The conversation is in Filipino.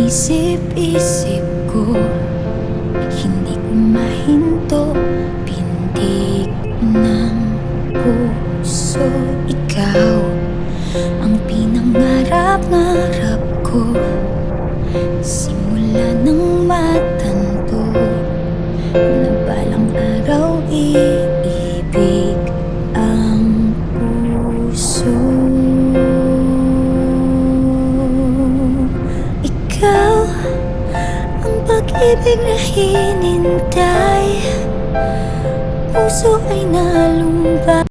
Inisip-isip ko, hindi ko mahinto. Pintig ng puso, ikaw ang pinangarap-ngarap ko. Simula nang matanto na balang araw iibig ang puso. Ikaw ang pag-ibig na hinintay, puso ay nalumba.